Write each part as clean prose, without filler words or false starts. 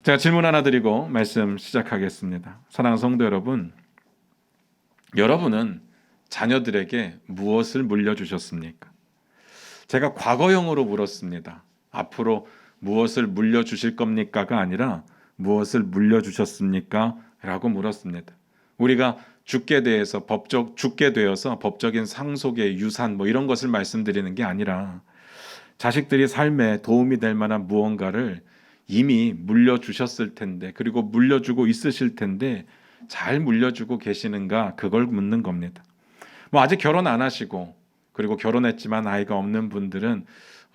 제가 질문 하나 드리고 말씀 시작하겠습니다. 사랑하는 성도 여러분, 여러분은 자녀들에게 무엇을 물려주셨습니까? 제가 과거형으로 물었습니다. 앞으로 무엇을 물려주실 겁니까가 아니라 무엇을 물려주셨습니까? 라고 물었습니다. 우리가 죽게 되어서 법적인 상속의 유산 이런 것을 말씀드리는 게 아니라 자식들이 삶에 도움이 될 만한 무언가를 이미 물려주셨을 텐데, 그리고 물려주고 있으실 텐데 잘 물려주고 계시는가, 그걸 묻는 겁니다. 아직 결혼 안 하시고 그리고 결혼했지만 아이가 없는 분들은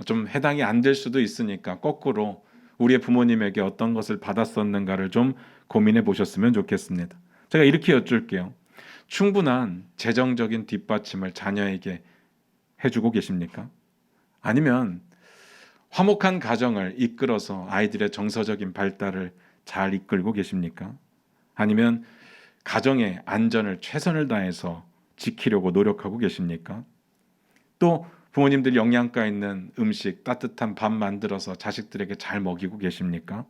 좀 해당이 안 될 수도 있으니까 거꾸로 우리의 부모님에게 어떤 것을 받았었는가를 좀 고민해 보셨으면 좋겠습니다. 제가 이렇게 여쭐게요. 충분한 재정적인 뒷받침을 자녀에게 해주고 계십니까? 아니면 화목한 가정을 이끌어서 아이들의 정서적인 발달을 잘 이끌고 계십니까? 아니면 가정의 안전을 최선을 다해서 지키려고 노력하고 계십니까? 또 부모님들 영양가 있는 음식, 따뜻한 밥 만들어서 자식들에게 잘 먹이고 계십니까?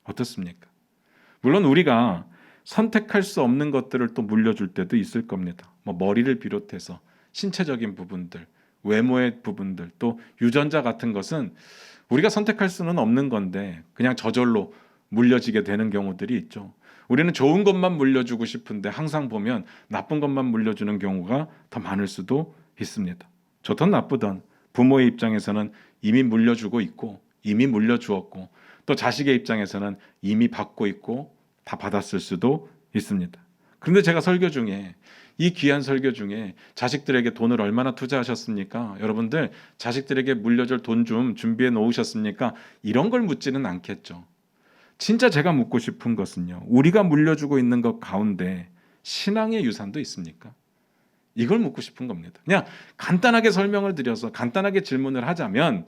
어떻습니까? 물론 우리가 선택할 수 없는 것들을 또 물려줄 때도 있을 겁니다. 머리를 비롯해서 신체적인 부분들, 외모의 부분들, 또 유전자 같은 것은 우리가 선택할 수는 없는 건데 그냥 저절로 물려지게 되는 경우들이 있죠. 우리는 좋은 것만 물려주고 싶은데 항상 보면 나쁜 것만 물려주는 경우가 더 많을 수도 있습니다. 좋든 나쁘든 부모의 입장에서는 이미 물려주고 있고 이미 물려주었고, 또 자식의 입장에서는 이미 받고 있고 다 받았을 수도 있습니다. 그런데 제가 이 귀한 설교 중에 자식들에게 돈을 얼마나 투자하셨습니까? 여러분들 자식들에게 물려줄 돈 좀 준비해 놓으셨습니까? 이런 걸 묻지는 않겠죠. 진짜 제가 묻고 싶은 것은요, 우리가 물려주고 있는 것 가운데 신앙의 유산도 있습니까? 이걸 묻고 싶은 겁니다. 그냥 간단하게 설명을 드려서 간단하게 질문을 하자면,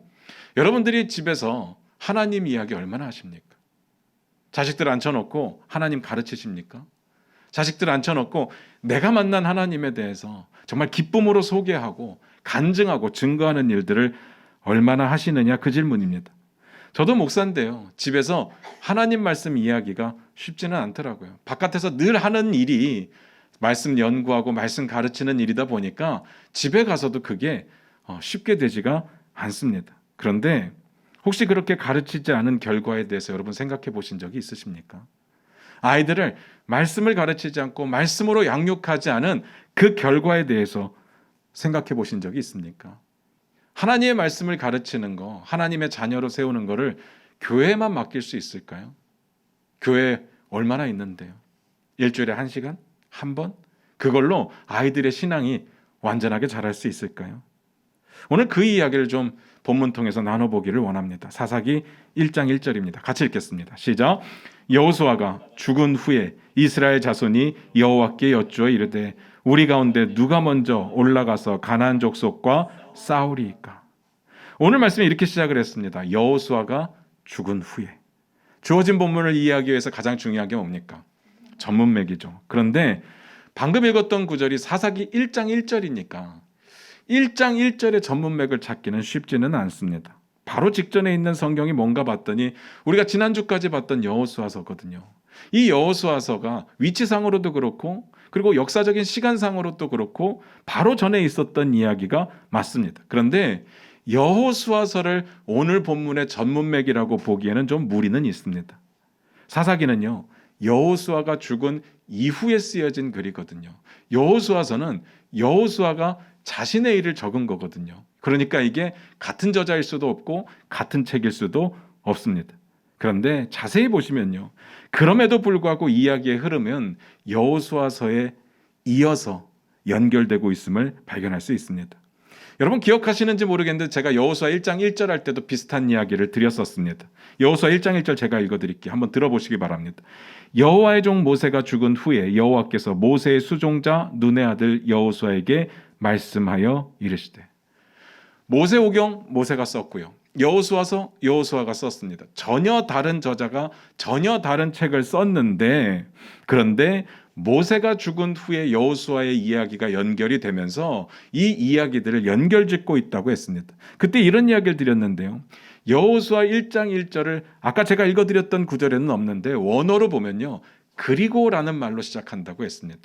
여러분들이 집에서 하나님 이야기 얼마나 하십니까? 자식들 앉혀놓고 하나님 가르치십니까? 자식들 앉혀놓고 내가 만난 하나님에 대해서 정말 기쁨으로 소개하고 간증하고 증거하는 일들을 얼마나 하시느냐, 그 질문입니다. 저도 목사인데요, 집에서 하나님 말씀 이야기가 쉽지는 않더라고요. 바깥에서 늘 하는 일이 말씀 연구하고 말씀 가르치는 일이다 보니까 집에 가서도 그게 쉽게 되지가 않습니다. 그런데 혹시 그렇게 가르치지 않은 결과에 대해서 여러분 생각해 보신 적이 있으십니까? 아이들을 말씀을 가르치지 않고 말씀으로 양육하지 않은 그 결과에 대해서 생각해 보신 적이 있습니까? 하나님의 말씀을 가르치는 거, 하나님의 자녀로 세우는 거를 교회에만 맡길 수 있을까요? 교회 얼마나 있는데요? 일주일에 1시간? 한 번? 그걸로 아이들의 신앙이 완전하게 자랄 수 있을까요? 오늘 그 이야기를 좀 본문 통해서 나눠보기를 원합니다. 사사기 1장 1절입니다. 같이 읽겠습니다. 시작. 여호수아가 죽은 후에 이스라엘 자손이 여호와께 여쭈어 이르되 우리 가운데 누가 먼저 올라가서 가나안 족속과 싸우리이까. 오늘 말씀에 이렇게 시작을 했습니다. 여호수아가 죽은 후에. 주어진 본문을 이해하기 위해서 가장 중요한 게 뭡니까? 전문맥이죠. 그런데 방금 읽었던 구절이 사사기 1장 1절이니까 1장 1절의 전문맥을 찾기는 쉽지는 않습니다. 바로 직전에 있는 성경이 뭔가 봤더니 우리가 지난주까지 봤던 여호수아서거든요. 이 여호수아서가 위치상으로도 그렇고 그리고 역사적인 시간상으로도 그렇고 바로 전에 있었던 이야기가 맞습니다. 그런데 여호수아서를 오늘 본문의 전문맥이라고 보기에는 좀 무리는 있습니다. 사사기는요, 여호수아가 죽은 이후에 쓰여진 글이거든요. 여호수아서는 여호수아가 자신의 일을 적은 거거든요. 그러니까 이게 같은 저자일 수도 없고 같은 책일 수도 없습니다. 그런데 자세히 보시면요, 그럼에도 불구하고 이야기의 흐름은 여호수아서에 이어서 연결되고 있음을 발견할 수 있습니다. 여러분 기억하시는지 모르겠는데 제가 여호수아 1장 1절 할 때도 비슷한 이야기를 드렸었습니다. 여호수아 1장 1절 제가 읽어드릴게요. 한번 들어보시기 바랍니다. 여호와의 종 모세가 죽은 후에 여호와께서 모세의 수종자 눈의 아들 여호수아에게 말씀하여 이르시되. 모세오경 모세가 썼고요, 여호수아서 여호수아가 썼습니다. 전혀 다른 저자가 전혀 다른 책을 썼는데, 그런데 모세가 죽은 후에 여호수아의 이야기가 연결이 되면서 이 이야기들을 연결짓고 있다고 했습니다. 그때 이런 이야기를 드렸는데요, 여호수아 1장 1절을 아까 제가 읽어드렸던 구절에는 없는데 원어로 보면요, 그리고라는 말로 시작한다고 했습니다.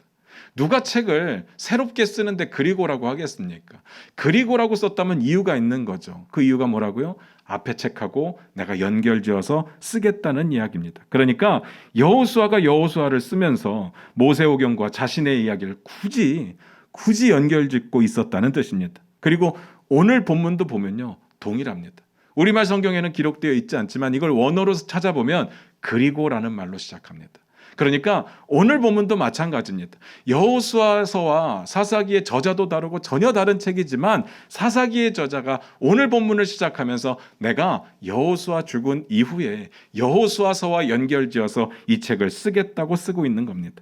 누가 책을 새롭게 쓰는데 그리고라고 하겠습니까? 그리고라고 썼다면 이유가 있는 거죠. 그 이유가 뭐라고요? 앞에 책하고 내가 연결지어서 쓰겠다는 이야기입니다. 그러니까 여호수아가 여호수아를 쓰면서 모세오경과 자신의 이야기를 굳이 연결짓고 있었다는 뜻입니다. 그리고 오늘 본문도 보면요, 동일합니다. 우리말 성경에는 기록되어 있지 않지만 이걸 원어로 찾아보면 그리고라는 말로 시작합니다. 그러니까 오늘 본문도 마찬가지입니다. 여호수아서와 사사기의 저자도 다르고 전혀 다른 책이지만 사사기의 저자가 오늘 본문을 시작하면서 내가 여호수아 죽은 이후에 여호수아서와 연결지어서 이 책을 쓰겠다고 쓰고 있는 겁니다.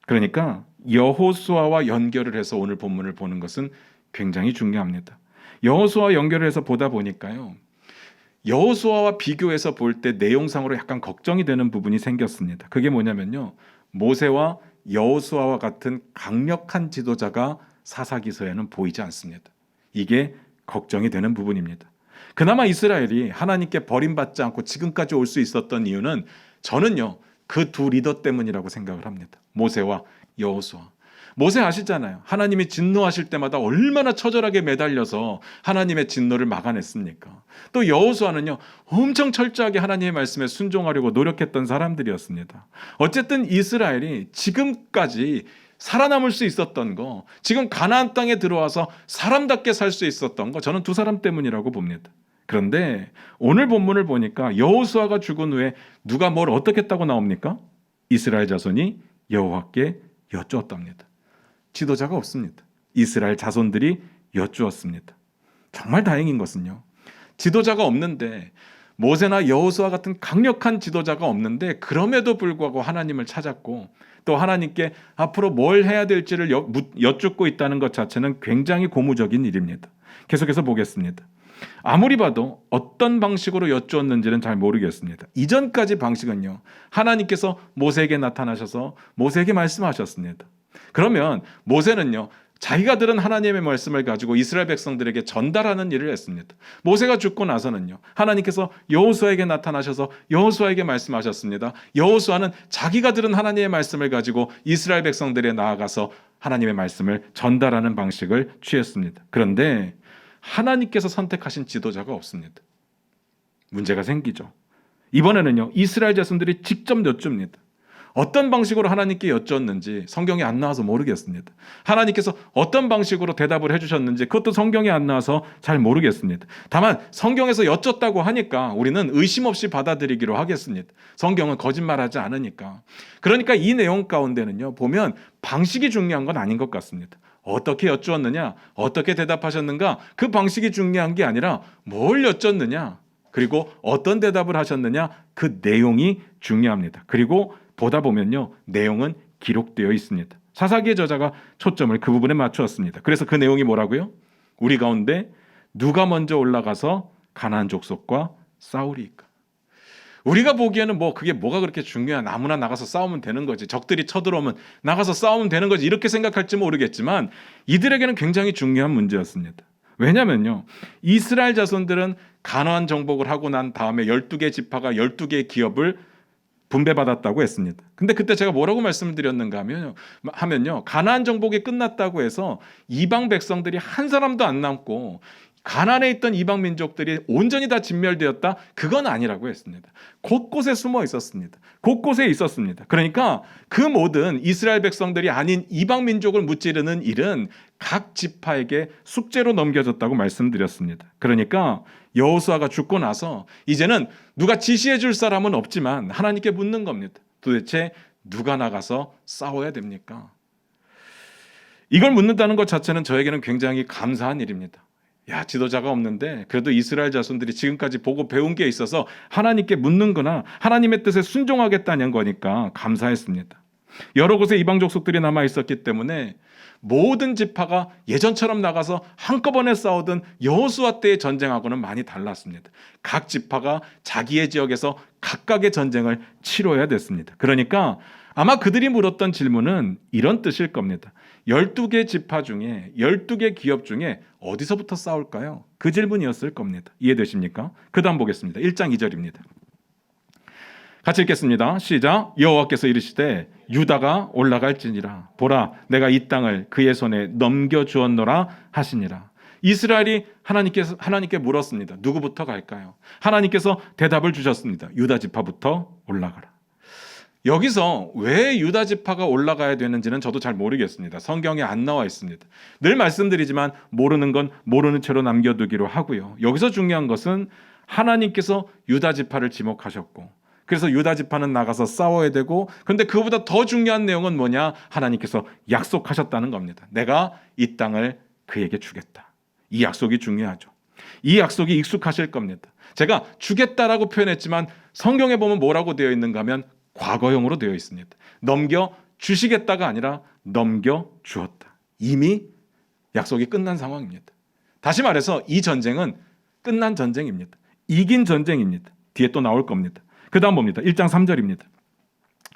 그러니까 여호수아와 연결을 해서 오늘 본문을 보는 것은 굉장히 중요합니다. 여호수아와 연결을 해서 보다 보니까요, 여호수아와 비교해서 볼 때 내용상으로 약간 걱정이 되는 부분이 생겼습니다. 그게 뭐냐면요, 모세와 여호수아와 같은 강력한 지도자가 사사기서에는 보이지 않습니다. 이게 걱정이 되는 부분입니다. 그나마 이스라엘이 하나님께 버림받지 않고 지금까지 올 수 있었던 이유는 저는요, 그 두 리더 때문이라고 생각을 합니다. 모세와 여호수아. 모세 아시잖아요. 하나님이 진노하실 때마다 얼마나 처절하게 매달려서 하나님의 진노를 막아냈습니까? 또 여호수아는요, 엄청 철저하게 하나님의 말씀에 순종하려고 노력했던 사람들이었습니다. 어쨌든 이스라엘이 지금까지 살아남을 수 있었던 거, 지금 가나안 땅에 들어와서 사람답게 살 수 있었던 거, 저는 두 사람 때문이라고 봅니다. 그런데 오늘 본문을 보니까 여호수아가 죽은 후에 누가 뭘 어떻게 했다고 나옵니까? 이스라엘 자손이 여호와께 여쭈었답니다. 지도자가 없습니다. 이스라엘 자손들이 여쭈었습니다. 정말 다행인 것은요, 지도자가 없는데, 모세나 여호수아 같은 강력한 지도자가 없는데 그럼에도 불구하고 하나님을 찾았고 또 하나님께 앞으로 뭘 해야 될지를 여쭙고 있다는 것 자체는 굉장히 고무적인 일입니다. 계속해서 보겠습니다. 아무리 봐도 어떤 방식으로 여쭈었는지는 잘 모르겠습니다. 이전까지 방식은요, 하나님께서 모세에게 나타나셔서 모세에게 말씀하셨습니다. 그러면 모세는요, 자기가 들은 하나님의 말씀을 가지고 이스라엘 백성들에게 전달하는 일을 했습니다. 모세가 죽고 나서는요, 하나님께서 여호수아에게 나타나셔서 여호수아에게 말씀하셨습니다. 여호수아는 자기가 들은 하나님의 말씀을 가지고 이스라엘 백성들에 나아가서 하나님의 말씀을 전달하는 방식을 취했습니다. 그런데 하나님께서 선택하신 지도자가 없습니다. 문제가 생기죠. 이번에는요, 이스라엘 자손들이 직접 여쭙니다. 어떤 방식으로 하나님께 여쭈었는지 성경에 안 나와서 모르겠습니다. 하나님께서 어떤 방식으로 대답을 해주셨는지 그것도 성경에 안 나와서 잘 모르겠습니다. 다만 성경에서 여쭙다고 하니까 우리는 의심 없이 받아들이기로 하겠습니다. 성경은 거짓말하지 않으니까. 그러니까 이 내용 가운데는요, 보면 방식이 중요한 건 아닌 것 같습니다. 어떻게 여쭈었느냐, 어떻게 대답하셨는가, 그 방식이 중요한 게 아니라 뭘 여쭙느냐, 그리고 어떤 대답을 하셨느냐, 그 내용이 중요합니다. 그리고 보다 보면요, 내용은 기록되어 있습니다. 사사기의 저자가 초점을 그 부분에 맞추었습니다. 그래서 그 내용이 뭐라고요? 우리 가운데 누가 먼저 올라가서 가나안 족속과 싸우리이까? 우리가 보기에는 그게 뭐가 그렇게 중요한, 아무나 나가서 싸우면 되는 거지, 적들이 쳐들어오면 나가서 싸우면 되는 거지, 이렇게 생각할지 모르겠지만 이들에게는 굉장히 중요한 문제였습니다. 왜냐면요, 이스라엘 자손들은 가나안 정복을 하고 난 다음에 12개 지파가 12개의 기업을 분배받았다고 했습니다. 근데 그때 제가 뭐라고 말씀을 드렸는가 하면요, 가나안 정복이 끝났다고 해서 이방 백성들이 한 사람도 안 남고 가나안에 있던 이방 민족들이 온전히 다 진멸되었다, 그건 아니라고 했습니다. 곳곳에 숨어 있었습니다. 곳곳에 있었습니다. 그러니까 그 모든 이스라엘 백성들이 아닌 이방 민족을 무찌르는 일은 각 지파에게 숙제로 넘겨졌다고 말씀드렸습니다. 그러니까 여호수아가 죽고 나서 이제는 누가 지시해 줄 사람은 없지만 하나님께 묻는 겁니다. 도대체 누가 나가서 싸워야 됩니까? 이걸 묻는다는 것 자체는 저에게는 굉장히 감사한 일입니다. 야, 지도자가 없는데 그래도 이스라엘 자손들이 지금까지 보고 배운 게 있어서 하나님께 묻는구나, 하나님의 뜻에 순종하겠다는 거니까 감사했습니다. 여러 곳에 이방 족속들이 남아 있었기 때문에 모든 지파가 예전처럼 나가서 한꺼번에 싸우던 여호수아 때의 전쟁하고는 많이 달랐습니다. 각 지파가 자기의 지역에서 각각의 전쟁을 치러야 됐습니다. 그러니까 아마 그들이 물었던 질문은 이런 뜻일 겁니다. 12개 지파 중에 12개 기업 중에 어디서부터 싸울까요? 그 질문이었을 겁니다. 이해되십니까? 그 다음 보겠습니다. 1장 2절입니다. 같이 읽겠습니다. 시작. 여호와께서 이르시되 유다가 올라갈지니라. 보라, 내가 이 땅을 그의 손에 넘겨주었노라 하시니라. 이스라엘이 하나님께 물었습니다. 누구부터 갈까요? 하나님께서 대답을 주셨습니다. 유다 지파부터 올라가라. 여기서 왜 유다 지파가 올라가야 되는지는 저도 잘 모르겠습니다. 성경에 안 나와 있습니다. 늘 말씀드리지만 모르는 건 모르는 채로 남겨두기로 하고요. 여기서 중요한 것은 하나님께서 유다 지파를 지목하셨고, 그래서 유다 지파는 나가서 싸워야 되고, 그런데 그보다 더 중요한 내용은 뭐냐? 하나님께서 약속하셨다는 겁니다. 내가 이 땅을 그에게 주겠다. 이 약속이 중요하죠. 이 약속이 익숙하실 겁니다. 제가 주겠다라고 표현했지만 성경에 보면 뭐라고 되어 있는가 하면 과거형으로 되어 있습니다. 넘겨 주시겠다가 아니라 넘겨 주었다. 이미 약속이 끝난 상황입니다. 다시 말해서 이 전쟁은 끝난 전쟁입니다. 이긴 전쟁입니다. 뒤에 또 나올 겁니다. 그 다음 봅니다. 1장 3절입니다.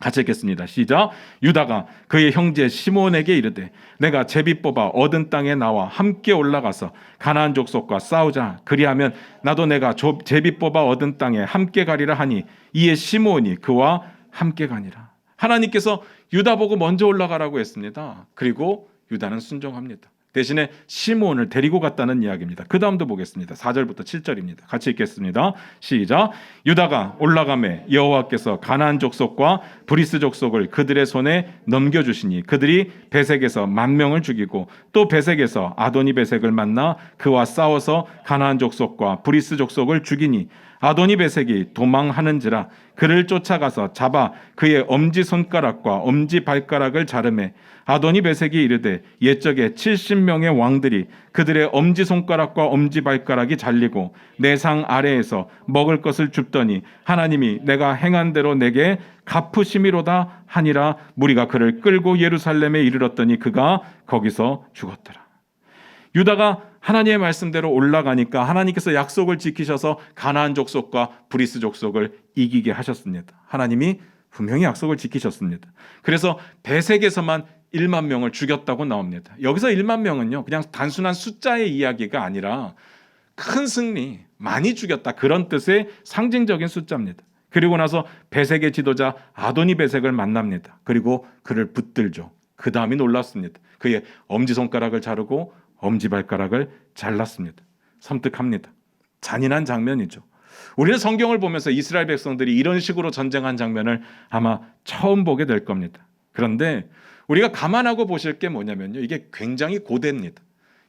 같이 읽겠습니다. 시작. 유다가 그의 형제 시몬에게 이르되 내가 제비 뽑아 얻은 땅에 나와 함께 올라가서 가나안 족속과 싸우자. 그리하면 나도 내가 제비 뽑아 얻은 땅에 함께 가리라 하니 이에 시몬이 그와 함께 가니라. 하나님께서 유다 보고 먼저 올라가라고 했습니다. 그리고 유다는 순종합니다. 대신에 시몬을 데리고 갔다는 이야기입니다. 그 다음도 보겠습니다. 4절부터 7절입니다. 같이 읽겠습니다. 시작. 유다가 올라가매 여호와께서 가나안 족속과 브리스 족속을 그들의 손에 넘겨주시니 그들이 베색에서 10,000명을 죽이고 또 베색에서 아도니 베색을 만나 그와 싸워서 가나안 족속과 브리스 족속을 죽이니 아도니 베색이 도망하는지라 그를 쫓아가서 잡아 그의 엄지손가락과 엄지발가락을 자르매 아도니 베색이 이르되 옛적에 70명의 왕들이 그들의 엄지손가락과 엄지발가락이 잘리고 내 상 아래에서 먹을 것을 줍더니 하나님이 내가 행한 대로 내게 갚으심이로다 하니라. 무리가 그를 끌고 예루살렘에 이르렀더니 그가 거기서 죽었더라. 유다가 하나님의 말씀대로 올라가니까 하나님께서 약속을 지키셔서 가나안 족속과 브리스 족속을 이기게 하셨습니다. 하나님이 분명히 약속을 지키셨습니다. 그래서 베색에서만 10,000명을 죽였다고 나옵니다. 여기서 10,000명은요 그냥 단순한 숫자의 이야기가 아니라 큰 승리, 많이 죽였다 그런 뜻의 상징적인 숫자입니다. 그리고 나서 베색의 지도자 아도니 베색을 만납니다. 그리고 그를 붙들죠. 그 다음이 놀랐습니다. 그의 엄지손가락을 자르고 엄지발가락을 잘랐습니다. 섬뜩합니다. 잔인한 장면이죠. 우리는 성경을 보면서 이스라엘 백성들이 이런 식으로 전쟁한 장면을 아마 처음 보게 될 겁니다. 그런데 우리가 감안하고 보실 게 뭐냐면요. 이게 굉장히 고대입니다.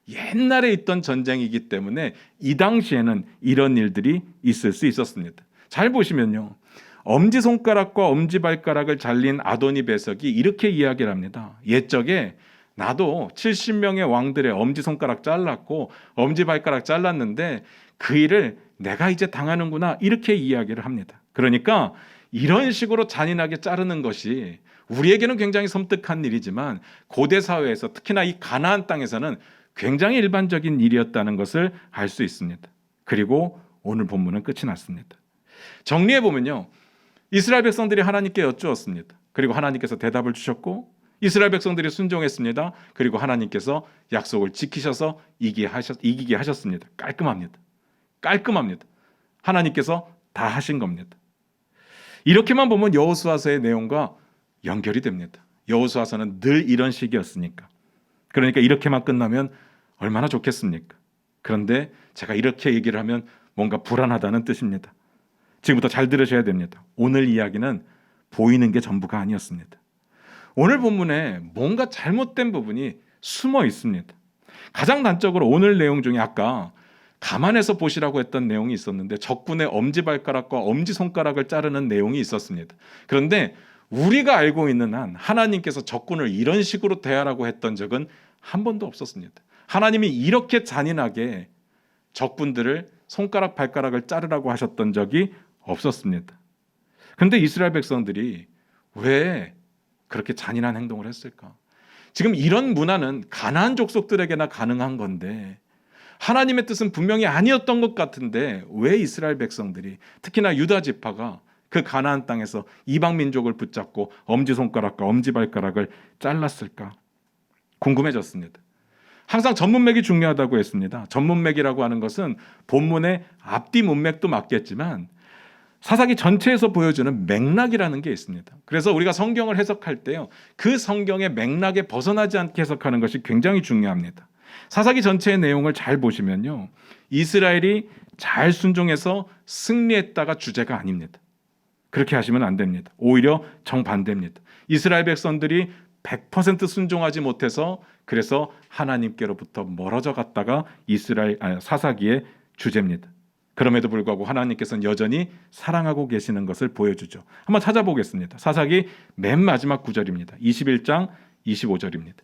옛날에 있던 전쟁이기 때문에 이 당시에는 이런 일들이 있을 수 있었습니다. 잘 보시면요. 엄지손가락과 엄지발가락을 잘린 아도니 베석이 이렇게 이야기를 합니다. 옛적에 나도 70명의 왕들의 엄지손가락 잘랐고 엄지발가락 잘랐는데 그 일을 내가 이제 당하는구나 이렇게 이야기를 합니다. 그러니까 이런 식으로 잔인하게 자르는 것이 우리에게는 굉장히 섬뜩한 일이지만 고대 사회에서 특히나 이 가나안 땅에서는 굉장히 일반적인 일이었다는 것을 알 수 있습니다. 그리고 오늘 본문은 끝이 났습니다. 정리해 보면요. 이스라엘 백성들이 하나님께 여쭈었습니다. 그리고 하나님께서 대답을 주셨고 이스라엘 백성들이 순종했습니다. 그리고 하나님께서 약속을 지키셔서 이기게 하셨습니다. 깔끔합니다. 깔끔합니다. 하나님께서 다 하신 겁니다. 이렇게만 보면 여호수아서의 내용과 연결이 됩니다. 여호수아서는 늘 이런 식이었으니까. 그러니까 이렇게만 끝나면 얼마나 좋겠습니까? 그런데 제가 이렇게 얘기를 하면 뭔가 불안하다는 뜻입니다. 지금부터 잘 들으셔야 됩니다. 오늘 이야기는 보이는 게 전부가 아니었습니다. 오늘 본문에 뭔가 잘못된 부분이 숨어 있습니다. 가장 단적으로 오늘 내용 중에 아까 감안해서 보시라고 했던 내용이 있었는데 적군의 엄지발가락과 엄지손가락을 자르는 내용이 있었습니다. 그런데 우리가 알고 있는 한 하나님께서 적군을 이런 식으로 대하라고 했던 적은 한 번도 없었습니다. 하나님이 이렇게 잔인하게 적군들을 손가락 발가락을 자르라고 하셨던 적이 없었습니다. 그런데 이스라엘 백성들이 왜 그렇게 잔인한 행동을 했을까? 지금 이런 문화는 가나안 족속들에게나 가능한 건데 하나님의 뜻은 분명히 아니었던 것 같은데 왜 이스라엘 백성들이 특히나 유다 지파가 그 가나안 땅에서 이방 민족을 붙잡고 엄지손가락과 엄지발가락을 잘랐을까? 궁금해졌습니다. 항상 전문맥이 중요하다고 했습니다. 전문맥이라고 하는 것은 본문의 앞뒤 문맥도 맞겠지만 사사기 전체에서 보여주는 맥락이라는 게 있습니다. 그래서 우리가 성경을 해석할 때요, 그 성경의 맥락에 벗어나지 않게 해석하는 것이 굉장히 중요합니다. 사사기 전체의 내용을 잘 보시면요, 이스라엘이 잘 순종해서 승리했다가 주제가 아닙니다. 그렇게 하시면 안 됩니다. 오히려 정반대입니다. 이스라엘 백성들이 100% 순종하지 못해서 그래서 하나님께로부터 멀어져 갔다가 사사기의 주제입니다. 그럼에도 불구하고 하나님께서는 여전히 사랑하고 계시는 것을 보여주죠. 한번 찾아보겠습니다. 사사기 맨 마지막 구절입니다. 21장 25절입니다.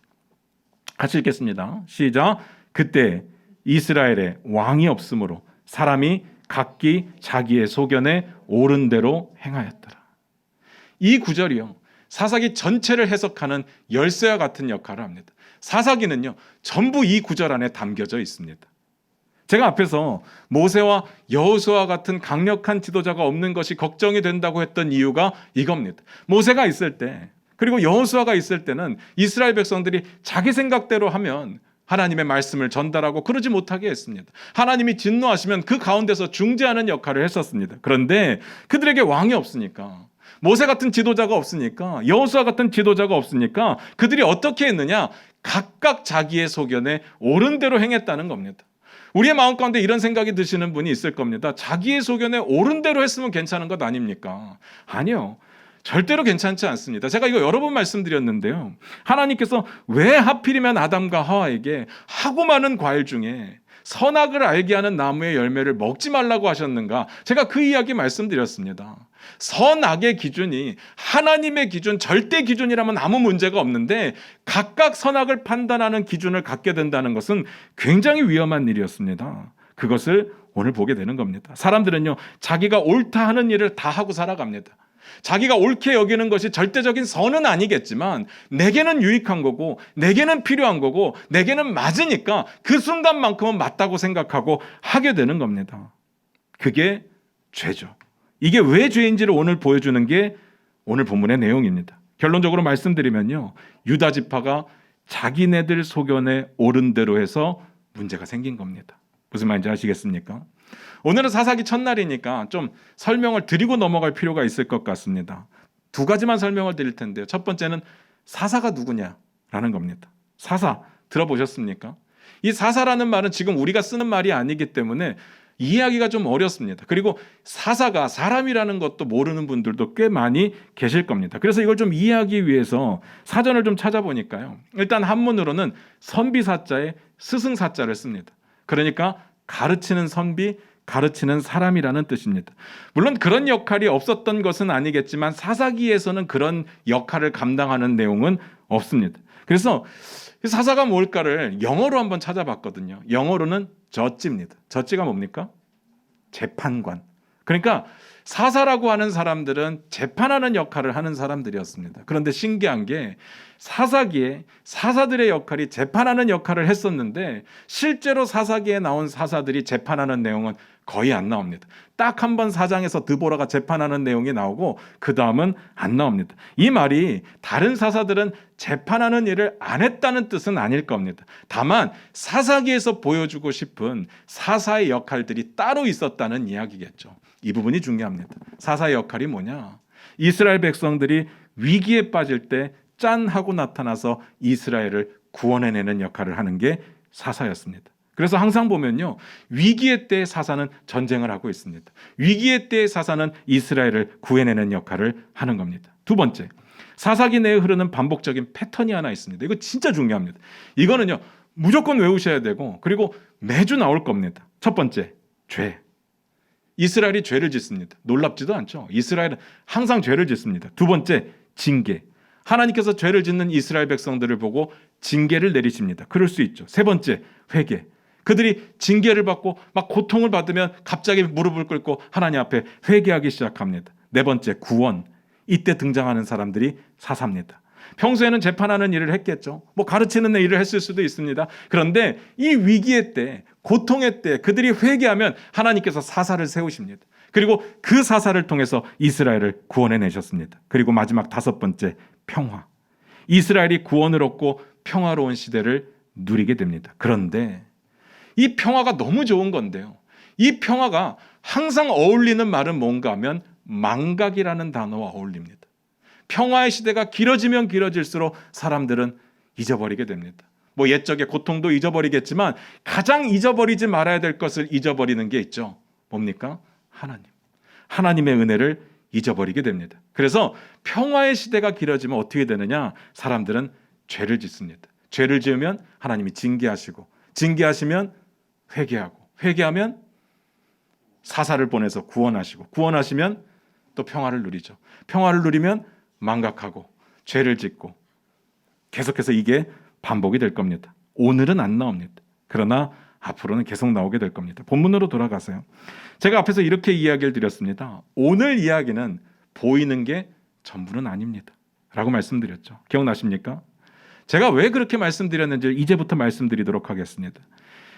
같이 읽겠습니다. 시작. 그때 이스라엘에 왕이 없으므로 사람이 각기 자기의 소견에 옳은 대로 행하였더라. 이 구절이요, 사사기 전체를 해석하는 열쇠와 같은 역할을 합니다. 사사기는요, 전부 이 구절 안에 담겨져 있습니다. 제가 앞에서 모세와 여호수아 같은 강력한 지도자가 없는 것이 걱정이 된다고 했던 이유가 이겁니다. 모세가 있을 때, 그리고 여호수아가 있을 때는 이스라엘 백성들이 자기 생각대로 하면 하나님의 말씀을 전달하고 그러지 못하게 했습니다. 하나님이 진노하시면 그 가운데서 중재하는 역할을 했었습니다. 그런데 그들에게 왕이 없으니까, 모세 같은 지도자가 없으니까, 여호수아 같은 지도자가 없으니까 그들이 어떻게 했느냐? 각각 자기의 소견에 옳은 대로 행했다는 겁니다. 우리의 마음 가운데 이런 생각이 드시는 분이 있을 겁니다. 자기의 소견에 옳은 대로 했으면 괜찮은 것 아닙니까? 아니요. 절대로 괜찮지 않습니다. 제가 이거 여러 번 말씀드렸는데요. 하나님께서 왜 하필이면 아담과 하와에게 하고 많은 과일 중에 선악을 알게 하는 나무의 열매를 먹지 말라고 하셨는가? 제가 그 이야기 말씀드렸습니다. 선악의 기준이 하나님의 기준, 절대 기준이라면 아무 문제가 없는데 각각 선악을 판단하는 기준을 갖게 된다는 것은 굉장히 위험한 일이었습니다. 그것을 오늘 보게 되는 겁니다. 사람들은요, 자기가 옳다 하는 일을 다 하고 살아갑니다. 자기가 옳게 여기는 것이 절대적인 선은 아니겠지만 내게는 유익한 거고, 내게는 필요한 거고, 내게는 맞으니까 그 순간만큼은 맞다고 생각하고 하게 되는 겁니다. 그게 죄죠. 이게 왜 죄인지를 오늘 보여주는 게 오늘 본문의 내용입니다. 결론적으로 말씀드리면요, 유다 지파가 자기네들 소견에 옳은 대로 해서 문제가 생긴 겁니다. 무슨 말인지 아시겠습니까? 오늘은 사사기 첫날이니까 좀 설명을 드리고 넘어갈 필요가 있을 것 같습니다. 두 가지만 설명을 드릴 텐데요. 첫 번째는 사사가 누구냐라는 겁니다. 사사 들어보셨습니까? 이 사사라는 말은 지금 우리가 쓰는 말이 아니기 때문에 이해하기가 좀 어렵습니다. 그리고 사사가 사람이라는 것도 모르는 분들도 꽤 많이 계실 겁니다. 그래서 이걸 좀 이해하기 위해서 사전을 좀 찾아보니까요, 일단 한문으로는 선비사자에 스승사자를 씁니다. 그러니까 가르치는 선비, 가르치는 사람이라는 뜻입니다. 물론 그런 역할이 없었던 것은 아니겠지만 사사기에서는 그런 역할을 감당하는 내용은 없습니다. 그래서 사사가 뭘까를 영어로 한번 찾아봤거든요. 영어로는 저지입니다. 저지가 뭡니까? 재판관. 그러니까 사사라고 하는 사람들은 재판하는 역할을 하는 사람들이었습니다. 그런데 신기한 게 사사기에 사사들의 역할이 재판하는 역할을 했었는데 실제로 사사기에 나온 사사들이 재판하는 내용은 거의 안 나옵니다. 딱 한 번 사장에서 드보라가 재판하는 내용이 나오고 그 다음은 안 나옵니다. 이 말이 다른 사사들은 재판하는 일을 안 했다는 뜻은 아닐 겁니다. 다만 사사기에서 보여주고 싶은 사사의 역할들이 따로 있었다는 이야기겠죠. 이 부분이 중요합니다. 사사의 역할이 뭐냐? 이스라엘 백성들이 위기에 빠질 때 짠 하고 나타나서 이스라엘을 구원해내는 역할을 하는 게 사사였습니다. 그래서 항상 보면요, 위기의 때의 사사는 전쟁을 하고 있습니다. 위기의 때의 사사는 이스라엘을 구해내는 역할을 하는 겁니다. 두 번째, 사사기 내에 흐르는 반복적인 패턴이 하나 있습니다. 이거 진짜 중요합니다. 이거는요, 무조건 외우셔야 되고, 그리고 매주 나올 겁니다. 첫 번째, 죄. 이스라엘이 죄를 짓습니다. 놀랍지도 않죠? 이스라엘은 항상 죄를 짓습니다. 두 번째, 징계. 하나님께서 죄를 짓는 이스라엘 백성들을 보고 징계를 내리십니다. 그럴 수 있죠. 세 번째, 회개. 그들이 징계를 받고 막 고통을 받으면 갑자기 무릎을 꿇고 하나님 앞에 회개하기 시작합니다. 네 번째, 구원. 이때 등장하는 사람들이 사사입니다. 평소에는 재판하는 일을 했겠죠. 뭐 가르치는 일을 했을 수도 있습니다. 그런데 이 위기의 때, 고통의 때 그들이 회개하면 하나님께서 사사를 세우십니다. 그리고 그 사사를 통해서 이스라엘을 구원해내셨습니다. 그리고 마지막 5번째, 평화. 이스라엘이 구원을 얻고 평화로운 시대를 누리게 됩니다. 그런데 이 평화가 너무 좋은 건데요, 이 평화가 항상 어울리는 말은 뭔가 하면 망각이라는 단어와 어울립니다. 평화의 시대가 길어지면 길어질수록 사람들은 잊어버리게 됩니다. 뭐 옛적의 고통도 잊어버리겠지만 가장 잊어버리지 말아야 될 것을 잊어버리는 게 있죠. 뭡니까? 하나님. 하나님의 은혜를 잊어버리게 됩니다. 그래서 평화의 시대가 길어지면 어떻게 되느냐? 사람들은 죄를 짓습니다. 죄를 지으면 하나님이 징계하시고, 징계하시면 회개하고, 회개하면 사사를 보내서 구원하시고, 구원하시면 또 평화를 누리죠. 평화를 누리면 망각하고 죄를 짓고, 계속해서 이게 반복이 될 겁니다. 오늘은 안 나옵니다. 그러나 앞으로는 계속 나오게 될 겁니다. 본문으로 돌아가세요. 제가 앞에서 이렇게 이야기를 드렸습니다. 오늘 이야기는 보이는 게 전부는 아닙니다 라고 말씀드렸죠. 기억나십니까? 제가 왜 그렇게 말씀드렸는지 이제부터 말씀드리도록 하겠습니다.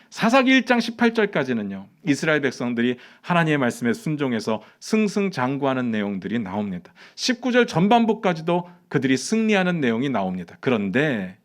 사사기 1장 18절까지는요, 이스라엘 백성들이 하나님의 말씀에 순종해서 승승장구하는 내용들이 나옵니다. 19절 전반부까지도 그들이 승리하는 내용이 나옵니다. 그런데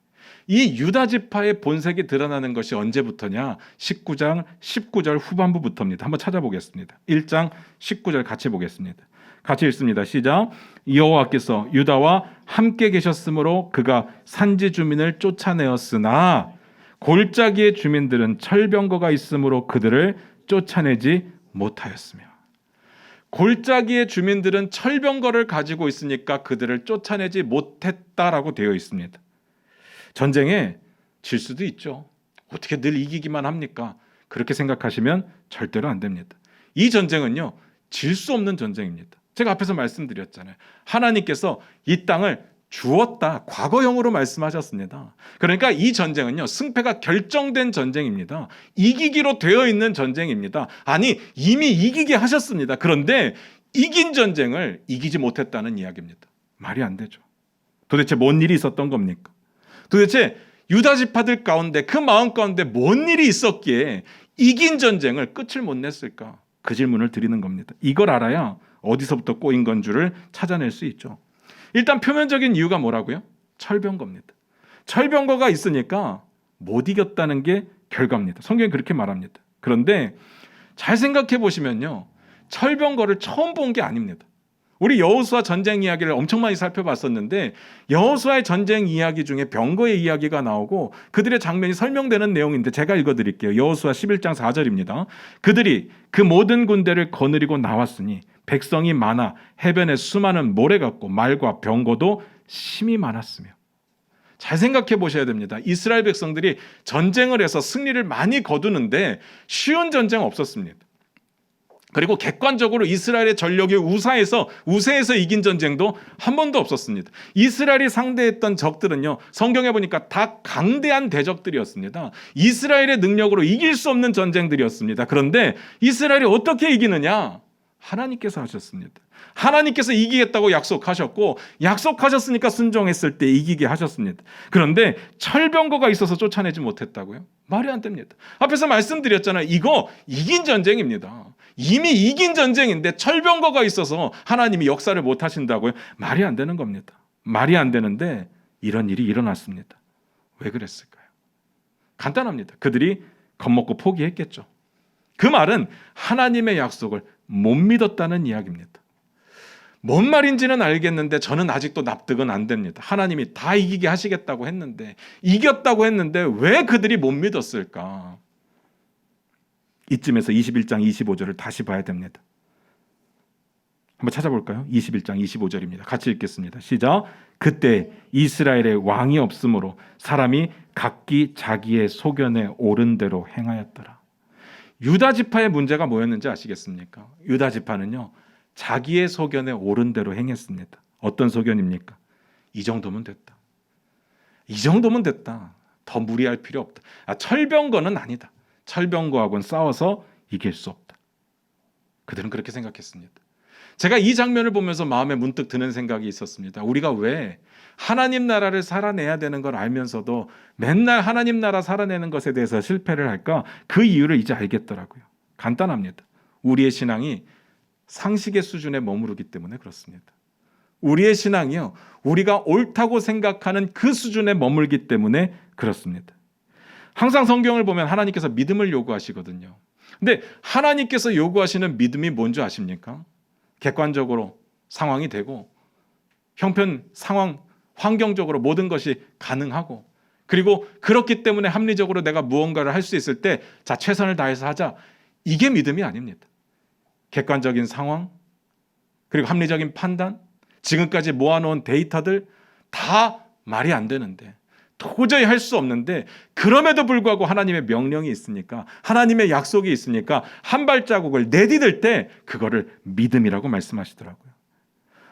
이 유다 지파의 본색이 드러나는 것이 언제부터냐? 19장 19절 후반부부터입니다. 한번 찾아보겠습니다. 1장 19절 같이 보겠습니다. 같이 읽습니다. 시작. 여호와께서 유다와 함께 계셨으므로 그가 산지 주민을 쫓아내었으나 골짜기의 주민들은 철병거가 있으므로 그들을 쫓아내지 못하였으며. 골짜기의 주민들은 철병거를 가지고 있으니까 그들을 쫓아내지 못했다라고 되어 있습니다. 전쟁에 질 수도 있죠. 어떻게 늘 이기기만 합니까? 그렇게 생각하시면 절대로 안 됩니다. 이 전쟁은요, 질 수 없는 전쟁입니다. 제가 앞에서 말씀드렸잖아요. 하나님께서 이 땅을 주었다, 과거형으로 말씀하셨습니다. 그러니까 이 전쟁은요, 승패가 결정된 전쟁입니다. 이기기로 되어 있는 전쟁입니다. 아니, 이미 이기게 하셨습니다. 그런데 이긴 전쟁을 이기지 못했다는 이야기입니다. 말이 안 되죠. 도대체 뭔 일이 있었던 겁니까? 도대체 유다 지파들 가운데, 그 마음 가운데 뭔 일이 있었기에 이긴 전쟁을 끝을 못 냈을까? 그 질문을 드리는 겁니다. 이걸 알아야 어디서부터 꼬인 건 줄을 찾아낼 수 있죠. 일단 표면적인 이유가 뭐라고요? 철병거입니다. 철병거가 있으니까 못 이겼다는 게 결과입니다. 성경이 그렇게 말합니다. 그런데 잘 생각해 보시면요, 철병거를 처음 본 게 아닙니다. 우리 여호수아 전쟁 이야기를 엄청 많이 살펴봤었는데, 여호수아의 전쟁 이야기 중에 병거의 이야기가 나오고 그들의 장면이 설명되는 내용인데 제가 읽어드릴게요. 여호수아 11장 4절입니다. 그들이 그 모든 군대를 거느리고 나왔으니 백성이 많아 해변에 수많은 모래 같고 말과 병거도 심이 많았으며. 잘 생각해 보셔야 됩니다. 이스라엘 백성들이 전쟁을 해서 승리를 많이 거두는데 쉬운 전쟁 없었습니다. 그리고 객관적으로 이스라엘의 전력이 우세해서 이긴 전쟁도 한 번도 없었습니다. 이스라엘이 상대했던 적들은요, 성경에 보니까 다 강대한 대적들이었습니다. 이스라엘의 능력으로 이길 수 없는 전쟁들이었습니다. 그런데 이스라엘이 어떻게 이기느냐? 하나님께서 하셨습니다. 하나님께서 이기겠다고 약속하셨고, 약속하셨으니까 순종했을 때 이기게 하셨습니다. 그런데 철병거가 있어서 쫓아내지 못했다고요? 말이 안 됩니다. 앞에서 말씀드렸잖아요. 이거 이긴 전쟁입니다. 이미 이긴 전쟁인데 철병거가 있어서 하나님이 역사를 못 하신다고요? 말이 안 되는 겁니다. 말이 안 되는데 이런 일이 일어났습니다. 왜 그랬을까요? 간단합니다. 그들이 겁먹고 포기했겠죠. 그 말은 하나님의 약속을 못 믿었다는 이야기입니다. 뭔 말인지는 알겠는데 저는 아직도 납득은 안 됩니다. 하나님이 다 이기게 하시겠다고 했는데, 이겼다고 했는데 왜 그들이 못 믿었을까? 이쯤에서 21장 25절을 다시 봐야 됩니다. 한번 찾아볼까요? 21장 25절입니다. 같이 읽겠습니다. 시작. 그때 이스라엘에 왕이 없으므로 사람이 각기 자기의 소견에 옳은 대로 행하였더라. 유다 지파의 문제가 뭐였는지 아시겠습니까? 유다 지파는요, 자기의 소견에 옳은 대로 행했습니다. 어떤 소견입니까? 이 정도면 됐다. 이 정도면 됐다. 더 무리할 필요 없다. 철병거는 아니다. 철병거하고는 싸워서 이길 수 없다. 그들은 그렇게 생각했습니다. 제가 이 장면을 보면서 마음에 문득 드는 생각이 있었습니다. 우리가 왜 하나님 나라를 살아내야 되는 걸 알면서도 맨날 하나님 나라 살아내는 것에 대해서 실패를 할까? 그 이유를 이제 알겠더라고요. 간단합니다. 우리의 신앙이 상식의 수준에 머무르기 때문에 그렇습니다. 우리의 신앙이요, 우리가 옳다고 생각하는 그 수준에 머물기 때문에 그렇습니다. 항상 성경을 보면 하나님께서 믿음을 요구하시거든요. 근데 하나님께서 요구하시는 믿음이 뭔지 아십니까? 객관적으로 상황이 되고 형편, 상황, 환경적으로 모든 것이 가능하고, 그리고 그렇기 때문에 합리적으로 내가 무언가를 할 수 있을 때 자, 최선을 다해서 하자. 이게 믿음이 아닙니다. 객관적인 상황, 그리고 합리적인 판단, 지금까지 모아놓은 데이터들 다 말이 안 되는데, 도저히 할 수 없는데, 그럼에도 불구하고 하나님의 명령이 있으니까, 하나님의 약속이 있으니까 한 발자국을 내디딜 때 그거를 믿음이라고 말씀하시더라고요.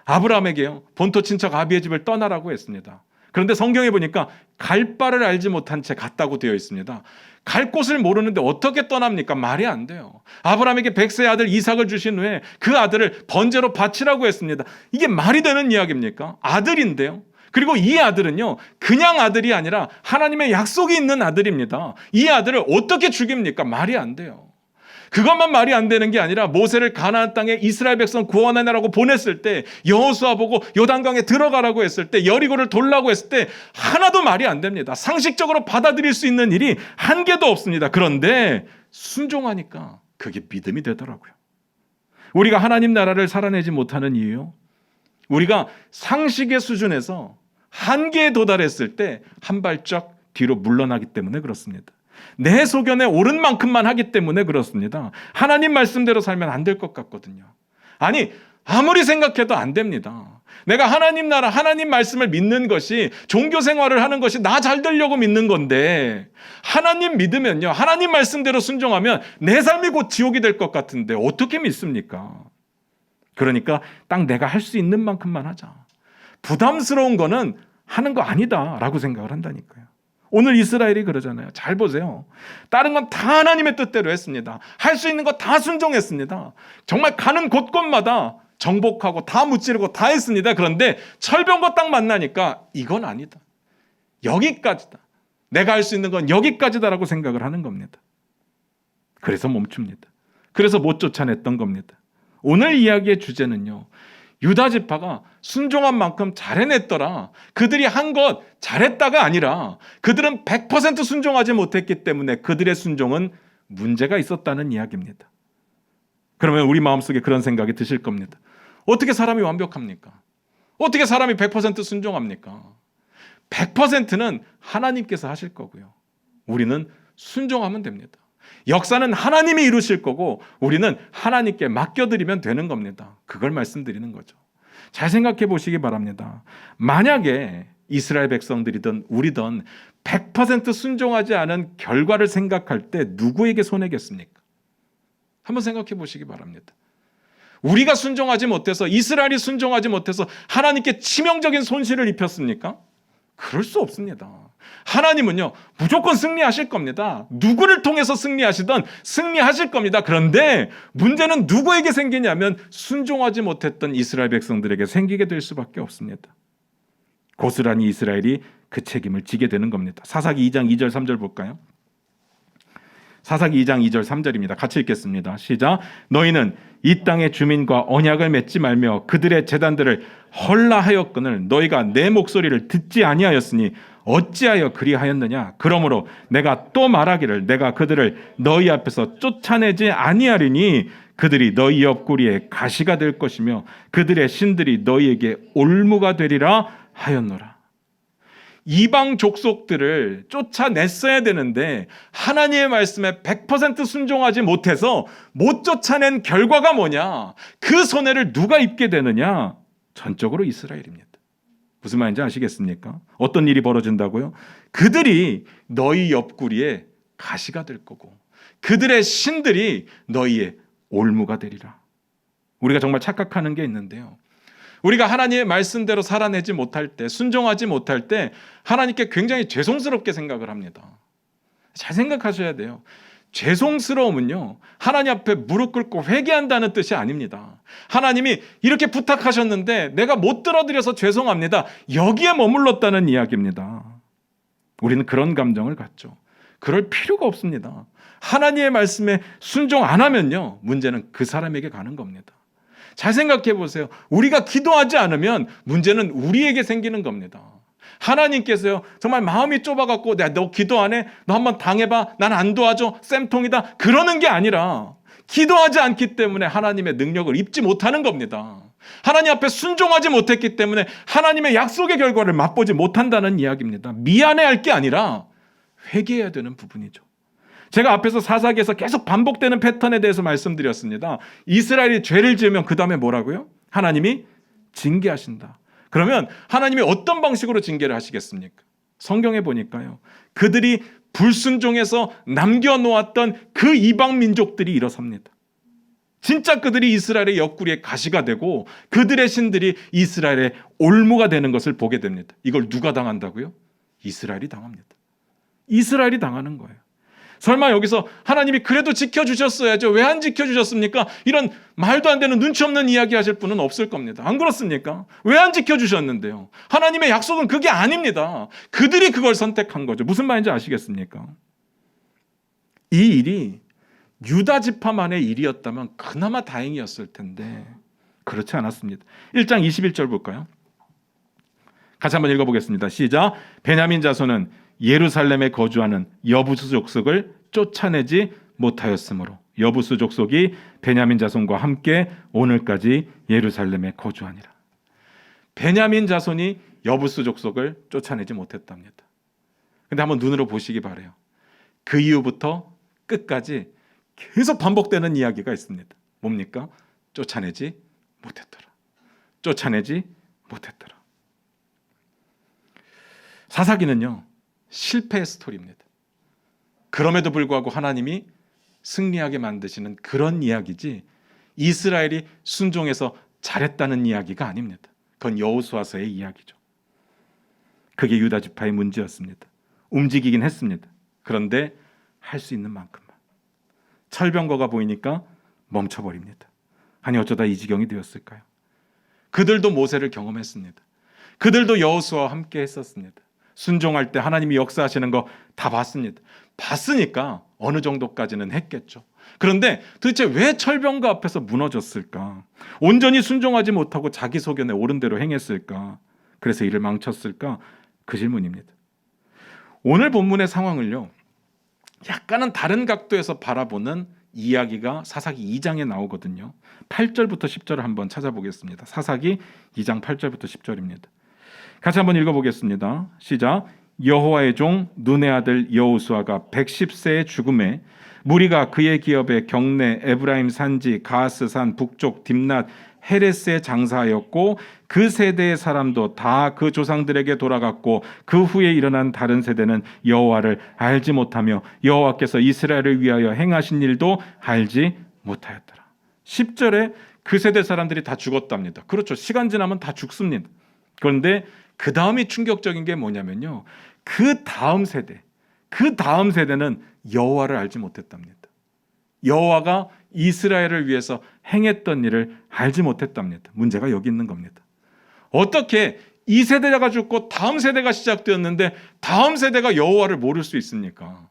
아브라함에게요, 본토 친척 아비의 집을 떠나라고 했습니다. 그런데 성경에 보니까 갈 바를 알지 못한 채 갔다고 되어 있습니다. 갈 곳을 모르는데 어떻게 떠납니까? 말이 안 돼요. 아브라함에게 100세의 아들 이삭을 주신 후에 그 아들을 번제로 바치라고 했습니다. 이게 말이 되는 이야기입니까? 아들인데요. 그리고 이 아들은요, 그냥 아들이 아니라 하나님의 약속이 있는 아들입니다. 이 아들을 어떻게 죽입니까? 말이 안 돼요. 그것만 말이 안 되는 게 아니라 모세를 가나안 땅에 이스라엘 백성 구원하느라고 보냈을 때, 여호수아 보고 요단강에 들어가라고 했을 때, 여리고를 돌라고 했을 때 하나도 말이 안 됩니다. 상식적으로 받아들일 수 있는 일이 한 개도 없습니다. 그런데 순종하니까 그게 믿음이 되더라고요. 우리가 하나님 나라를 살아내지 못하는 이유요, 우리가 상식의 수준에서 한계에 도달했을 때 한 발짝 뒤로 물러나기 때문에 그렇습니다. 내 소견에 옳은 만큼만 하기 때문에 그렇습니다. 하나님 말씀대로 살면 안 될 것 같거든요. 아니, 아무리 생각해도 안 됩니다. 내가 하나님 나라, 하나님 말씀을 믿는 것이, 종교 생활을 하는 것이 나 잘 되려고 믿는 건데, 하나님 믿으면요, 하나님 말씀대로 순종하면 내 삶이 곧 지옥이 될 것 같은데 어떻게 믿습니까? 그러니까 딱 내가 할 수 있는 만큼만 하자. 부담스러운 거는 하는 거 아니다라고 생각을 한다니까요. 오늘 이스라엘이 그러잖아요. 잘 보세요. 다른 건 다 하나님의 뜻대로 했습니다. 할 수 있는 거 다 순종했습니다. 정말 가는 곳곳마다 정복하고 다 무찌르고 다 했습니다. 그런데 철병과 딱 만나니까 이건 아니다. 여기까지다. 내가 할 수 있는 건 여기까지다라고 생각을 하는 겁니다. 그래서 멈춥니다. 그래서 못 쫓아냈던 겁니다. 오늘 이야기의 주제는요, 유다 지파가 순종한 만큼 잘 해냈더라. 그들이 한 것 잘했다가 아니라 그들은 100% 순종하지 못했기 때문에 그들의 순종은 문제가 있었다는 이야기입니다. 그러면 우리 마음속에 그런 생각이 드실 겁니다. 어떻게 사람이 완벽합니까? 어떻게 사람이 100% 순종합니까? 100%는 하나님께서 하실 거고요, 우리는 순종하면 됩니다. 역사는 하나님이 이루실 거고 우리는 하나님께 맡겨드리면 되는 겁니다. 그걸 말씀드리는 거죠. 잘 생각해 보시기 바랍니다. 만약에 이스라엘 백성들이든 우리든 100% 순종하지 않은 결과를 생각할 때 누구에게 손해겠습니까? 한번 생각해 보시기 바랍니다. 우리가 순종하지 못해서, 이스라엘이 순종하지 못해서 하나님께 치명적인 손실을 입혔습니까? 그럴 수 없습니다. 하나님은요, 무조건 승리하실 겁니다. 누구를 통해서 승리하시든 승리하실 겁니다. 그런데 문제는 누구에게 생기냐면 순종하지 못했던 이스라엘 백성들에게 생기게 될 수밖에 없습니다. 고스란히 이스라엘이 그 책임을 지게 되는 겁니다. 사사기 2장 2절 3절 볼까요? 사사기 2장 2절 3절입니다. 같이 읽겠습니다. 시작. 너희는 이 땅의 주민과 언약을 맺지 말며 그들의 제단들을 헐라하였거늘 너희가 내 목소리를 듣지 아니하였으니 어찌하여 그리하였느냐. 그러므로 내가 또 말하기를 내가 그들을 너희 앞에서 쫓아내지 아니하리니 그들이 너희 옆구리에 가시가 될 것이며 그들의 신들이 너희에게 올무가 되리라 하였노라. 이방 족속들을 쫓아냈어야 되는데 하나님의 말씀에 100% 순종하지 못해서 못 쫓아낸 결과가 뭐냐? 그 손해를 누가 입게 되느냐? 전적으로 이스라엘입니다. 무슨 말인지 아시겠습니까? 어떤 일이 벌어진다고요? 그들이 너희 옆구리에 가시가 될 거고 그들의 신들이 너희의 올무가 되리라. 우리가 정말 착각하는 게 있는데요, 우리가 하나님의 말씀대로 살아내지 못할 때, 순종하지 못할 때 하나님께 굉장히 죄송스럽게 생각을 합니다. 잘 생각하셔야 돼요. 죄송스러움은요, 하나님 앞에 무릎 꿇고 회개한다는 뜻이 아닙니다. 하나님이 이렇게 부탁하셨는데 내가 못 들어드려서 죄송합니다, 여기에 머물렀다는 이야기입니다. 우리는 그런 감정을 갖죠. 그럴 필요가 없습니다. 하나님의 말씀에 순종 안 하면요, 문제는 그 사람에게 가는 겁니다. 잘 생각해 보세요. 우리가 기도하지 않으면 문제는 우리에게 생기는 겁니다. 하나님께서요, 정말 마음이 좁아갖고, 너 기도 안 해? 너 한번 당해봐. 난 안 도와줘. 쌤통이다. 그러는 게 아니라, 기도하지 않기 때문에 하나님의 능력을 입지 못하는 겁니다. 하나님 앞에 순종하지 못했기 때문에 하나님의 약속의 결과를 맛보지 못한다는 이야기입니다. 미안해할 게 아니라 회개해야 되는 부분이죠. 제가 앞에서 사사기에서 계속 반복되는 패턴에 대해서 말씀드렸습니다. 이스라엘이 죄를 지으면 그 다음에 뭐라고요? 하나님이 징계하신다. 그러면 하나님이 어떤 방식으로 징계를 하시겠습니까? 성경에 보니까요, 그들이 불순종해서 남겨놓았던 그 이방 민족들이 일어섭니다. 진짜 그들이 이스라엘의 옆구리에 가시가 되고 그들의 신들이 이스라엘의 올무가 되는 것을 보게 됩니다. 이걸 누가 당한다고요? 이스라엘이 당합니다. 이스라엘이 당하는 거예요. 설마 여기서 하나님이 그래도 지켜주셨어야죠. 왜 안 지켜주셨습니까? 이런 말도 안 되는 눈치 없는 이야기 하실 분은 없을 겁니다. 안 그렇습니까? 왜 안 지켜주셨는데요? 하나님의 약속은 그게 아닙니다. 그들이 그걸 선택한 거죠. 무슨 말인지 아시겠습니까? 이 일이 유다 지파만의 일이었다면 그나마 다행이었을 텐데 그렇지 않았습니다. 1장 21절 볼까요? 같이 한번 읽어보겠습니다. 시작. 베냐민 자손은 예루살렘에 거주하는 여부수 족속을 쫓아내지 못하였으므로 여부수 족속이 베냐민 자손과 함께 오늘까지 예루살렘에 거주하니라. 베냐민 자손이 여부수 족속을 쫓아내지 못했답니다. 근데 한번 눈으로 보시기 바라요. 그 이후부터 끝까지 계속 반복되는 이야기가 있습니다. 뭡니까? 쫓아내지 못했더라. 쫓아내지 못했더라. 사사기는요, 실패의 스토리입니다. 그럼에도 불구하고 하나님이 승리하게 만드시는 그런 이야기지 이스라엘이 순종해서 잘했다는 이야기가 아닙니다. 그건 여호수아서의 이야기죠. 그게 유다 지파의 문제였습니다. 움직이긴 했습니다. 그런데 할 수 있는 만큼만. 철병거가 보이니까 멈춰버립니다. 아니 어쩌다 이 지경이 되었을까요? 그들도 모세를 경험했습니다. 그들도 여호수아와 함께 했었습니다. 순종할 때 하나님이 역사하시는 거 다 봤습니다. 봤으니까 어느 정도까지는 했겠죠. 그런데 도대체 왜 철병거 앞에서 무너졌을까? 온전히 순종하지 못하고 자기 소견에 옳은 대로 행했을까? 그래서 이를 망쳤을까? 그 질문입니다. 오늘 본문의 상황을요, 약간은 다른 각도에서 바라보는 이야기가 사사기 2장에 나오거든요. 8절부터 10절을 한번 찾아보겠습니다. 사사기 2장 8절부터 10절입니다. 같이 한번 읽어보겠습니다. 시작. 여호와의 종 눈의 아들 여호수아가 110세의 죽음에 무리가 그의 기업에 경내 에브라임 산지 가스산 북쪽 딥낫 헤레스에 장사하였고 그 세대의 사람도 다 그 조상들에게 돌아갔고 그 후에 일어난 다른 세대는 여호와를 알지 못하며 여호와께서 이스라엘을 위하여 행하신 일도 알지 못하였더라. 10절에 그 세대 사람들이 다 죽었답니다. 그렇죠. 시간 지나면 다 죽습니다. 그런데 그 다음이 충격적인 게 뭐냐면요, 그 다음 세대는 여호와를 알지 못했답니다. 여호와가 이스라엘을 위해서 행했던 일을 알지 못했답니다. 문제가 여기 있는 겁니다. 어떻게 이 세대가 죽고 다음 세대가 시작되었는데 다음 세대가 여호와를 모를 수 있습니까?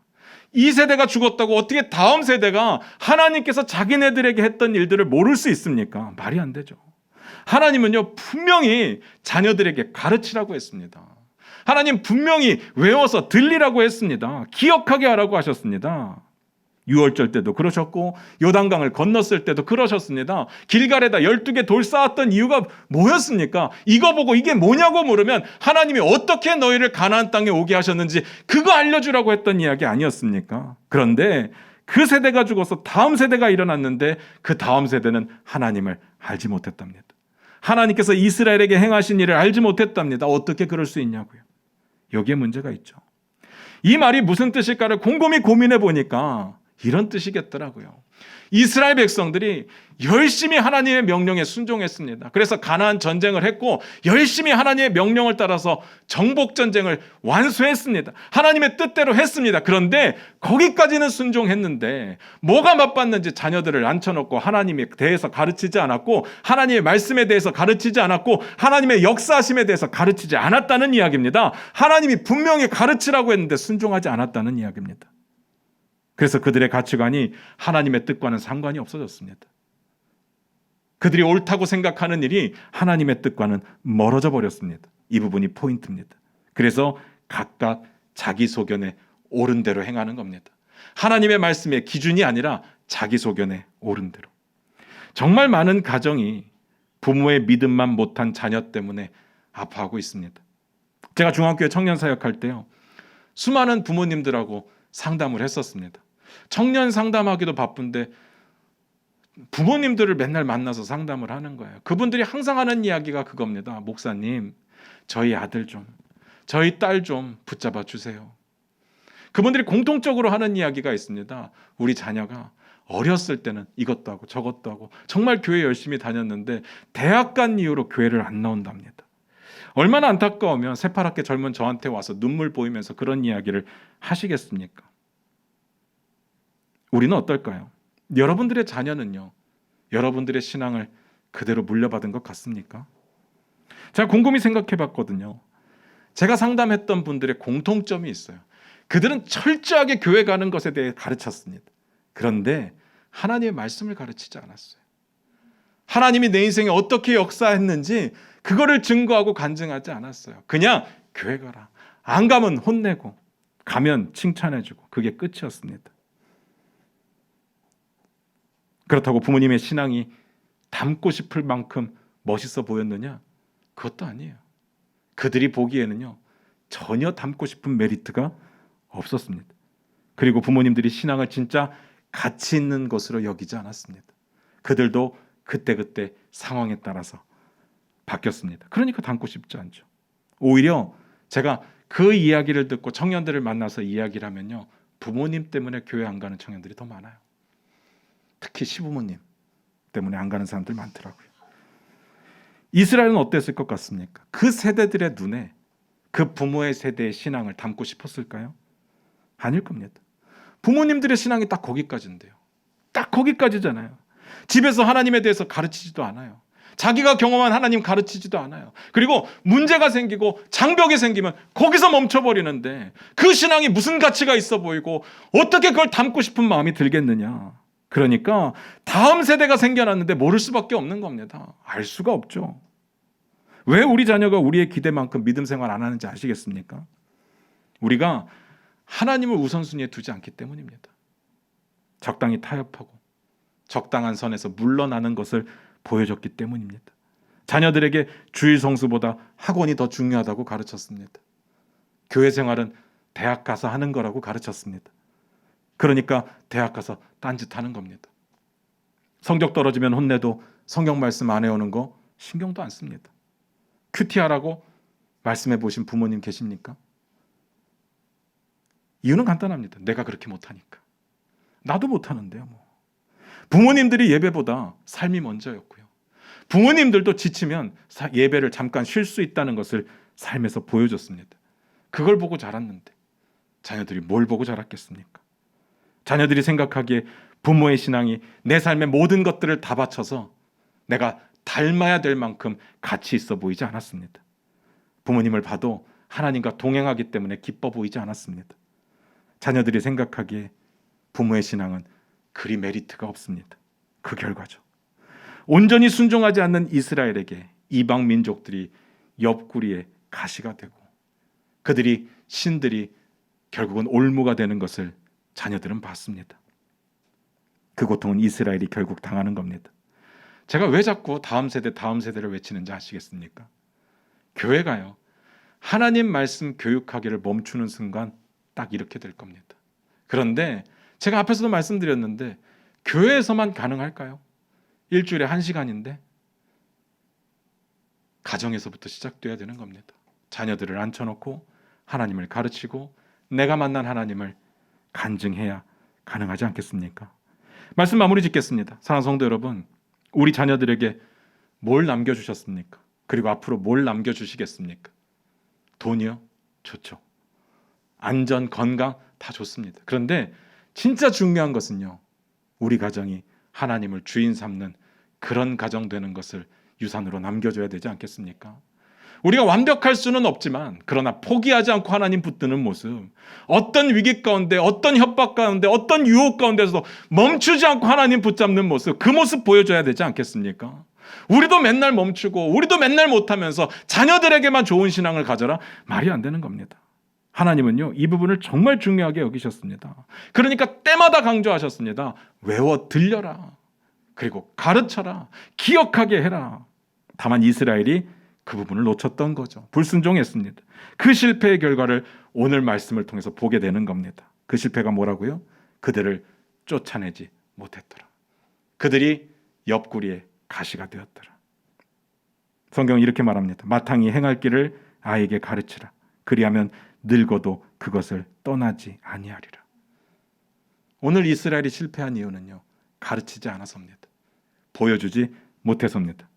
이 세대가 죽었다고 어떻게 다음 세대가 하나님께서 자기네들에게 했던 일들을 모를 수 있습니까? 말이 안 되죠. 하나님은요, 분명히 자녀들에게 가르치라고 했습니다. 하나님 분명히 외워서 들리라고 했습니다. 기억하게 하라고 하셨습니다. 유월절 때도 그러셨고 요단강을 건넜을 때도 그러셨습니다. 길갈에다 12개 돌 쌓았던 이유가 뭐였습니까? 이거 보고 이게 뭐냐고 물으면 하나님이 어떻게 너희를 가나안 땅에 오게 하셨는지 그거 알려주라고 했던 이야기 아니었습니까? 그런데 그 세대가 죽어서 다음 세대가 일어났는데 그 다음 세대는 하나님을 알지 못했답니다. 하나님께서 이스라엘에게 행하신 일을 알지 못했답니다. 어떻게 그럴 수 있냐고요. 여기에 문제가 있죠. 이 말이 무슨 뜻일까를 곰곰이 고민해 보니까 이런 뜻이겠더라고요. 이스라엘 백성들이 열심히 하나님의 명령에 순종했습니다. 그래서 가나안 전쟁을 했고 열심히 하나님의 명령을 따라서 정복 전쟁을 완수했습니다. 하나님의 뜻대로 했습니다. 그런데 거기까지는 순종했는데 뭐가 맞받는지 자녀들을 앉혀놓고 하나님에 대해서 가르치지 않았고 하나님의 말씀에 대해서 가르치지 않았고 하나님의 역사하심에 대해서 가르치지 않았다는 이야기입니다. 하나님이 분명히 가르치라고 했는데 순종하지 않았다는 이야기입니다. 그래서 그들의 가치관이 하나님의 뜻과는 상관이 없어졌습니다. 그들이 옳다고 생각하는 일이 하나님의 뜻과는 멀어져 버렸습니다. 이 부분이 포인트입니다. 그래서 각각 자기 소견에 옳은 대로 행하는 겁니다. 하나님의 말씀의 기준이 아니라 자기 소견에 옳은 대로. 정말 많은 가정이 부모의 믿음만 못한 자녀 때문에 아파하고 있습니다. 제가 중학교에 청년 사역할 때요, 수많은 부모님들하고 상담을 했었습니다. 청년 상담하기도 바쁜데 부모님들을 맨날 만나서 상담을 하는 거예요. 그분들이 항상 하는 이야기가 그겁니다. 목사님, 저희 아들 좀, 저희 딸 좀 붙잡아 주세요. 그분들이 공통적으로 하는 이야기가 있습니다. 우리 자녀가 어렸을 때는 이것도 하고 저것도 하고 정말 교회 열심히 다녔는데 대학 간 이후로 교회를 안 나온답니다. 얼마나 안타까우면 새파랗게 젊은 저한테 와서 눈물 보이면서 그런 이야기를 하시겠습니까? 우리는 어떨까요? 여러분들의 자녀는요, 여러분들의 신앙을 그대로 물려받은 것 같습니까? 제가 곰곰이 생각해 봤거든요. 제가 상담했던 분들의 공통점이 있어요. 그들은 철저하게 교회 가는 것에 대해 가르쳤습니다. 그런데 하나님의 말씀을 가르치지 않았어요. 하나님이 내 인생에 어떻게 역사했는지 그거를 증거하고 간증하지 않았어요. 그냥 교회 가라. 안 가면 혼내고 가면 칭찬해주고 그게 끝이었습니다. 그렇다고 부모님의 신앙이 닮고 싶을 만큼 멋있어 보였느냐? 그것도 아니에요. 그들이 보기에는요, 전혀 닮고 싶은 메리트가 없었습니다. 그리고 부모님들이 신앙을 진짜 가치 있는 것으로 여기지 않았습니다. 그들도 그때그때 상황에 따라서 바뀌었습니다. 그러니까 닮고 싶지 않죠. 오히려 제가 그 이야기를 듣고 청년들을 만나서 이야기를 하면요, 부모님 때문에 교회 안 가는 청년들이 더 많아요. 특히 시부모님 때문에 안 가는 사람들 많더라고요. 이스라엘은 어땠을 것 같습니까? 그 세대들의 눈에 그 부모의 세대의 신앙을 담고 싶었을까요? 아닐 겁니다. 부모님들의 신앙이 딱 거기까지인데요. 딱 거기까지잖아요. 집에서 하나님에 대해서 가르치지도 않아요. 자기가 경험한 하나님 가르치지도 않아요. 그리고 문제가 생기고 장벽이 생기면 거기서 멈춰버리는데 그 신앙이 무슨 가치가 있어 보이고 어떻게 그걸 담고 싶은 마음이 들겠느냐. 그러니까 다음 세대가 생겨났는데 모를 수밖에 없는 겁니다. 알 수가 없죠. 왜 우리 자녀가 우리의 기대만큼 믿음 생활 안 하는지 아시겠습니까? 우리가 하나님을 우선순위에 두지 않기 때문입니다. 적당히 타협하고 적당한 선에서 물러나는 것을 보여줬기 때문입니다. 자녀들에게 주일 성수보다 학원이 더 중요하다고 가르쳤습니다. 교회 생활은 대학 가서 하는 거라고 가르쳤습니다. 그러니까 대학 가서 딴짓하는 겁니다. 성적 떨어지면 혼내도 성경 말씀 안 해오는 거 신경도 안 씁니다. 큐티하라고 말씀해 보신 부모님 계십니까? 이유는 간단합니다. 내가 그렇게 못하니까. 나도 못하는데요. 부모님들이 예배보다 삶이 먼저였고요. 부모님들도 지치면 예배를 잠깐 쉴 수 있다는 것을 삶에서 보여줬습니다. 그걸 보고 자랐는데 자녀들이 뭘 보고 자랐겠습니까? 자녀들이 생각하기에 부모의 신앙이 내 삶의 모든 것들을 다 바쳐서 내가 닮아야 될 만큼 가치 있어 보이지 않았습니다. 부모님을 봐도 하나님과 동행하기 때문에 기뻐 보이지 않았습니다. 자녀들이 생각하기에 부모의 신앙은 그리 메리트가 없습니다. 그 결과죠. 온전히 순종하지 않는 이스라엘에게 이방 민족들이 옆구리에 가시가 되고 그들이 신들이 결국은 올무가 되는 것을 자녀들은 봤습니다. 그 고통은 이스라엘이 결국 당하는 겁니다. 제가 왜 자꾸 다음 세대를 외치는지 아시겠습니까? 교회가요, 하나님 말씀 교육하기를 멈추는 순간 딱 이렇게 될 겁니다. 그런데 제가 앞에서도 말씀드렸는데 교회에서만 가능할까요? 일주일에 1시간인데 가정에서부터 시작돼야 되는 겁니다. 자녀들을 앉혀놓고 하나님을 가르치고 내가 만난 하나님을 간증해야 가능하지 않겠습니까? 말씀 마무리 짓겠습니다. 사랑하는 성도 여러분, 우리 자녀들에게 뭘 남겨주셨습니까? 그리고 앞으로 뭘 남겨주시겠습니까? 돈이요? 좋죠. 안전, 건강 다 좋습니다. 그런데 진짜 중요한 것은요, 우리 가정이 하나님을 주인 삼는 그런 가정 되는 것을 유산으로 남겨줘야 되지 않겠습니까? 우리가 완벽할 수는 없지만 그러나 포기하지 않고 하나님 붙드는 모습, 어떤 위기 가운데, 어떤 협박 가운데, 어떤 유혹 가운데서도 멈추지 않고 하나님 붙잡는 모습, 그 모습 보여줘야 되지 않겠습니까? 우리도 맨날 멈추고 우리도 맨날 못하면서 자녀들에게만 좋은 신앙을 가져라? 말이 안 되는 겁니다. 하나님은요, 이 부분을 정말 중요하게 여기셨습니다. 그러니까 때마다 강조하셨습니다. 외워 들려라. 그리고 가르쳐라. 기억하게 해라. 다만 이스라엘이 그 부분을 놓쳤던 거죠. 불순종했습니다. 그 실패의 결과를 오늘 말씀을 통해서 보게 되는 겁니다. 그 실패가 뭐라고요? 그들을 쫓아내지 못했더라. 그들이 옆구리에 가시가 되었더라. 성경은 이렇게 말합니다. 마땅히 행할 길을 아이에게 가르치라. 그리하면 늙어도 그것을 떠나지 아니하리라. 오늘 이스라엘이 실패한 이유는요, 가르치지 않아서입니다. 보여주지 못해서입니다.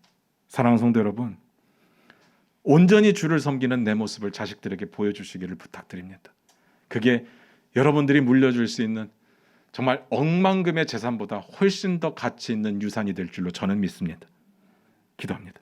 사랑하는 성도 여러분, 온전히 주를 섬기는 내 모습을 자식들에게 보여주시기를 부탁드립니다. 그게 여러분들이 물려줄 수 있는 정말 억만금의 재산보다 훨씬 더 가치 있는 유산이 될 줄로 저는 믿습니다. 기도합니다.